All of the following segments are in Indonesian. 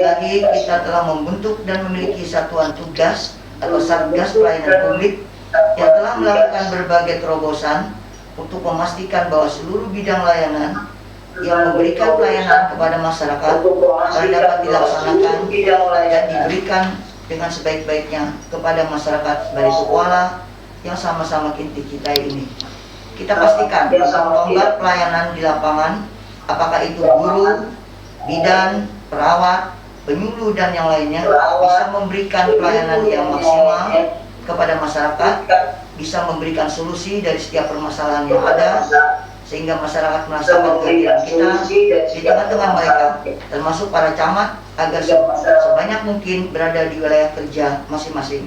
lagi kita telah membentuk dan memiliki satuan tugas atau Satgas Pelayanan Publik yang telah melakukan berbagai terobosan untuk memastikan bahwa seluruh bidang layanan yang memberikan pelayanan kepada masyarakat dapat dilaksanakan dan diberikan dengan sebaik-baiknya kepada masyarakat Baritokuala yang sama-sama inti kita ini. Kita pastikan pembangunan pelayanan di lapangan, apakah itu guru, bidan, perawat, penyuluh dan yang lainnya, bisa memberikan pelayanan yang maksimal kepada masyarakat, bisa memberikan solusi dari setiap permasalahan yang ada, sehingga masyarakat merasakan kehadiran kita di tengah-tengah mereka, termasuk para camat, agar sebanyak mungkin berada di wilayah kerja masing-masing.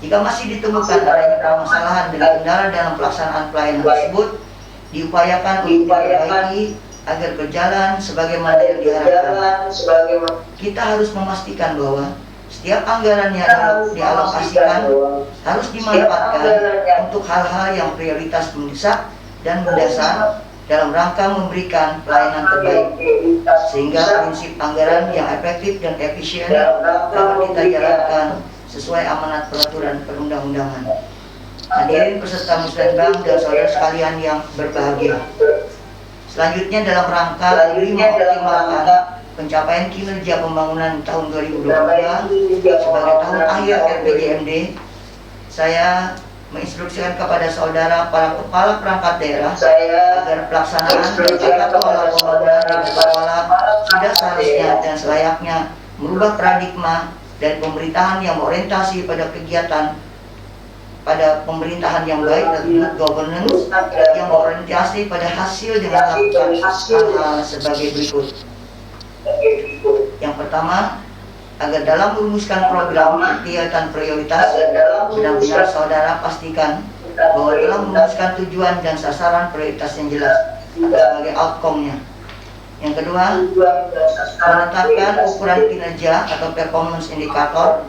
Jika masih ditemukan adanya permasalahan dan kendala dalam pelaksanaan pelayanan tersebut, diupayakan untuk diperbaiki agar berjalan sebagaimana yang diharapkan. Kita harus memastikan bahwa setiap anggaran yang dialokasikan harus dimanfaatkan untuk hal-hal yang prioritas mendesak dan mendasar dalam rangka memberikan pelayanan terbaik, sehingga prinsip anggaran yang efektif dan efisien dapat kita jalankan sesuai amanat peraturan perundang-undangan. Hadirin peserta Musrenbang dan saudara sekalian yang berbahagia. Selanjutnya dalam rangka mengoptimalkan pencapaian kinerja pembangunan tahun 2022 sebagai tahun akhir RPJMD, saya menginstruksikan kepada saudara para kepala perangkat daerah agar pelaksanaan dan tata kelola pembangunan di Baritokuala sudah seharusnya dan selayaknya merubah paradigma dari pemerintahan yang berorientasi pada kegiatan pada pemerintahan yang baik dan good governance yang berorientasi pada hasil dengan melakukan hal-hal sebagai berikut. Yang pertama, agar dalam merumuskan program kegiatan prioritas, benar-benar saudara pastikan bahwa telah merumuskan tujuan dan sasaran prioritas yang jelas sebagai outcome-nya. Yang kedua, menetapkan ukuran kinerja atau performance indikator,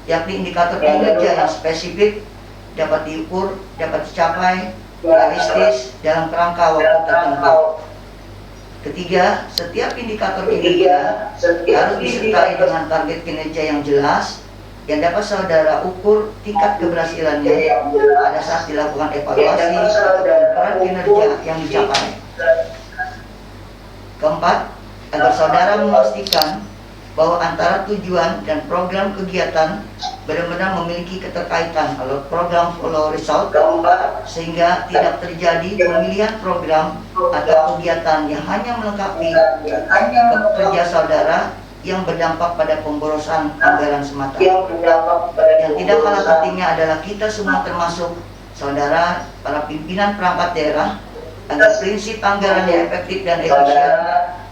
yakni indikator kinerja yang spesifik, dapat diukur, dapat dicapai, realistis dalam kerangka waktu tertentu. Ketiga, setiap indikator kinerja harus disertai dengan target kinerja yang jelas yang dapat saudara ukur tingkat keberhasilannya pada saat dilakukan evaluasi ukuran kinerja yang dicapai. Keempat, agar saudara memastikan bahwa antara tujuan dan program kegiatan benar-benar memiliki keterkaitan kalau program follow result, sehingga tidak terjadi pemilihan program atau kegiatan yang hanya melengkapi kerja saudara yang berdampak pada pemborosan anggaran semata. Yang tidak kalah pentingnya adalah kita semua termasuk saudara para pimpinan perangkat daerah agar prinsip anggaran yang efektif dan efisien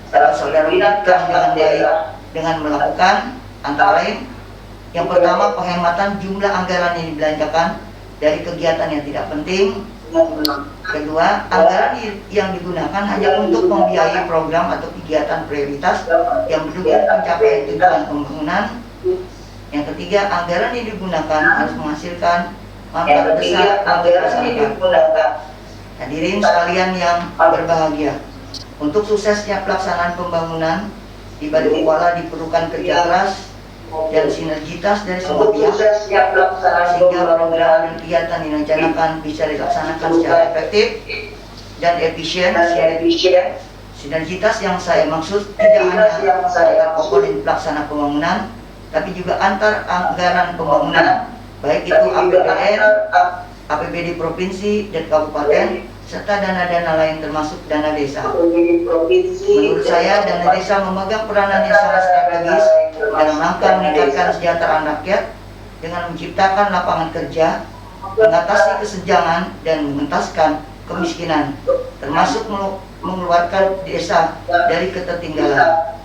dapat saudara wujudkan dengan baik dengan melakukan antara lain yang pertama, penghematan jumlah anggaran yang dibelanjakan dari kegiatan yang tidak penting. Kedua, anggaran yang digunakan hanya untuk membiayai program atau kegiatan prioritas yang mendukung pencapaian tujuan pembangunan. Yang ketiga, anggaran yang digunakan harus menghasilkan manfaat besar bagi masyarakat. Hadirin sekalian yang berbahagia, untuk suksesnya pelaksanaan pembangunan di Baritokuala diperlukan kerja keras dan sinergitas dari semua pihak, sehingga program dan kegiatan yang direncanakan bisa dilaksanakan secara efektif dan efisien. Sinergitas yang saya maksud tidak hanya antar komponen pelaksana pembangunan, tapi juga antar anggaran pembangunan, baik itu APBN, APBD provinsi dan kabupaten, serta dana-dana lain termasuk dana desa. Menurut saya, dana desa memegang peranan yang sangat strategis dalam rangka meningkatkan kesejahteraan rakyat dengan menciptakan lapangan kerja, mengatasi kesenjangan dan mengentaskan kemiskinan, termasuk mengeluarkan desa dari ketertinggalan.